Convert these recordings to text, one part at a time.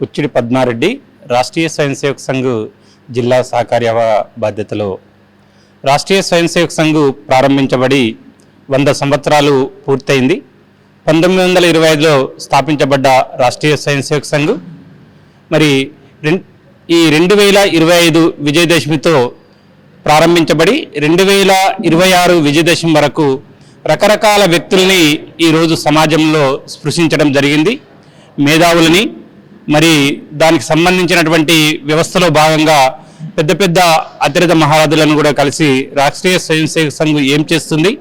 ఉచ్చిడి పద్మారెడ్డి రాష్ట్రీయ స్వయం సేవక్ సంఘ్ జిల్లా సహకార్య బాధ్యతలో రాష్ట్రీయ స్వయం సేవక్ సంఘ్ ప్రారంభించబడి 100 సంవత్సరాలు పూర్తయింది. 1925లో స్థాపించబడ్డ రాష్ట్రీయ స్వయం సేవక్ సంఘ్ మరి ఈ 2025 విజయదశమితో ప్రారంభించబడి 2026 విజయదశమి వరకు రకరకాల వ్యక్తుల్ని ఈరోజు సమాజంలో స్పృశించడం జరిగింది. మేధావులని మరి దానికి సంబంధించినటువంటి వ్యవస్థలో భాగంగా పెద్ద పెద్ద అతిరథ మహారాజులను కూడా కలిసి రాష్ట్రీయ స్వయం సేవక్ సంఘ్ ఏం చేస్తుంది,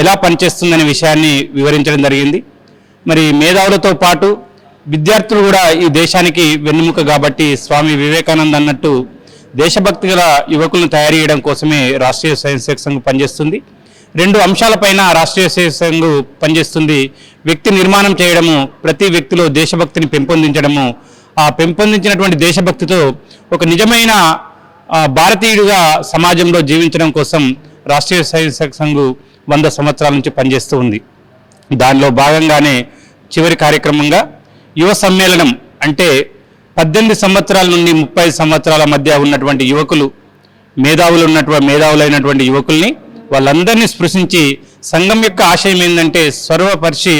ఎలా పనిచేస్తుందనే విషయాన్ని వివరించడం జరిగింది. మరి మేధావులతో పాటు విద్యార్థులు కూడా ఈ దేశానికి వెన్నెముక కాబట్టి స్వామి వివేకానంద అన్నట్టు దేశభక్తి గల యువకులను తయారు చేయడం కోసమే రాష్ట్రీయ స్వయం సేవక్ సంఘ్ పనిచేస్తుంది. 2 అంశాలపైన రాష్ట్రీయ స్వయం సంఘ్ పనిచేస్తుంది. వ్యక్తి నిర్మాణం చేయడము, ప్రతి వ్యక్తిలో దేశభక్తిని పెంపొందించడము, ఆ పెంపొందించినటువంటి దేశభక్తితో ఒక నిజమైన భారతీయుడిగా సమాజంలో జీవించడం కోసం రాష్ట్రీయ స్వయం సేవక్ సంఘ్ 100 సంవత్సరాల నుంచి పనిచేస్తూ ఉంది. దానిలో భాగంగానే చివరి కార్యక్రమంగా యువ సమ్మేళనం అంటే 18 సంవత్సరాల నుండి 30 సంవత్సరాల మధ్య ఉన్నటువంటి యువకులు, మేధావులైనటువంటి యువకుల్ని వాళ్ళందరినీ స్పృశించి సంఘం యొక్క ఆశయం ఏంటంటే సర్వపరిచి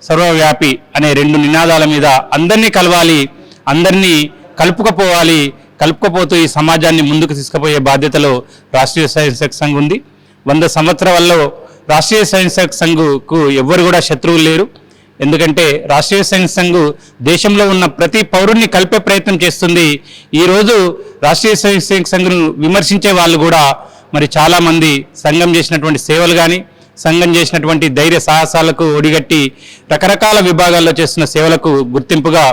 సర్వవ్యాపి అనే 2 నినాదాల మీద అందరినీ కలవాలి, అందరినీ కలుపుకపోతూ ఈ సమాజాన్ని ముందుకు తీసుకుపోయే బాధ్యతలో రాష్ట్రీయ స్వయం సేవక్ సంఘ్ ఉంది. 100 సంవత్సరాల్లో రాష్ట్రీయ స్వయం సేవక్ సంఘ్కు ఎవ్వరు కూడా శత్రువులు లేరు. ఎందుకంటే రాష్ట్రీయ స్వయం సంఘ్ దేశంలో ఉన్న ప్రతి పౌరుణ్ణి కలిపే ప్రయత్నం చేస్తుంది. ఈరోజు రాష్ట్రీయ స్వయం సేవక్ సంఘ్ను విమర్శించే వాళ్ళు కూడా మరి చాలామంది సంఘం చేసినటువంటి సేవలు కానీ, సంఘం చేసినటువంటి ధైర్య సాహసాలకు ఒడిగట్టి రకరకాల విభాగాల్లో చేస్తున్న సేవలకు గుర్తింపుగా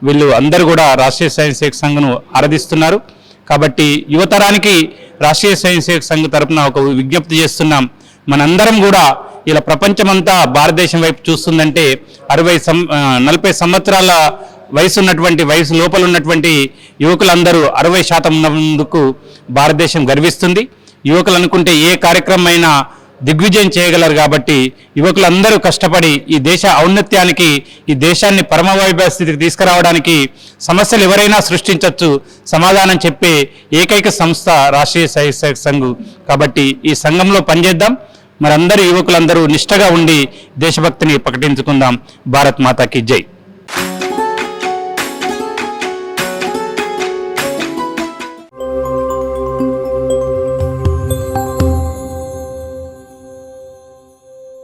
వీళ్ళు అందరూ కూడా రాష్ట్రీయ స్వయం సేవక్ సంఘ్ను ఆరాధిస్తున్నారు. కాబట్టి యువతరానికి రాష్ట్రీయ స్వయం సేవక్ సంఘ్ తరపున ఒక విజ్ఞప్తి చేస్తున్నాం. మనందరం కూడా ఇలా ప్రపంచమంతా భారతదేశం వైపు చూస్తుందంటే 40 సంవత్సరాల వయసు లోపల ఉన్నటువంటి యువకులందరూ 60% ఉన్నందుకు భారతదేశం గర్విస్తుంది. యువకులు అనుకుంటే ఏ కార్యక్రమం అయినా దిగ్విజయం చేయగలరు. కాబట్టి యువకులందరూ కష్టపడి ఈ దేశ ఔన్నత్యానికి, ఈ దేశాన్ని పరమవైభవ స్థితికి తీసుకురావడానికి సమస్యలు ఎవరైనా సృష్టించవచ్చు, సమాధానం చెప్పే ఏకైక సంస్థ రాష్ట్రీయ స్వయం సేవక్ సంఘ్. కాబట్టి ఈ సంఘంలో పనిచేద్దాం. మరి అందరూ యువకులందరూ నిష్ఠగా ఉండి దేశభక్తిని ప్రకటించుకుందాం. భారత్ మాతాకి జై.